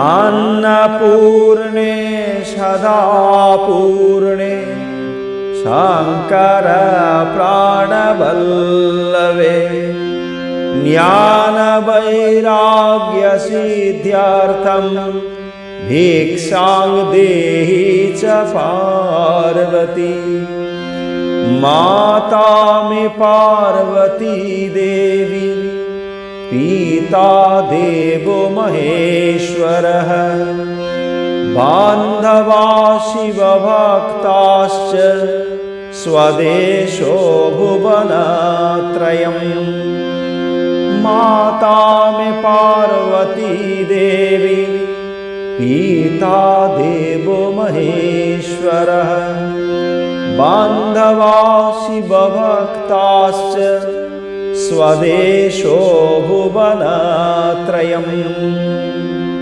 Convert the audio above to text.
अन्नपूर्णे सदापूर्णे शंकर प्राणवल्लवे ज्ञानवैराग्यसिद्ध्यर्थं भिक्षां देहि च पार्वती। माता मे पार्वती देवी पिता देवो महेश्वरः बान्धवा शिवभक्ताश्च स्वदेशो भुवनत्रयम्। माता मे पार्वती देवी पिता देवो महेश्वरः बान्धवा शिवभक्ताश्च स्वदेशो भुवनत्रयम्।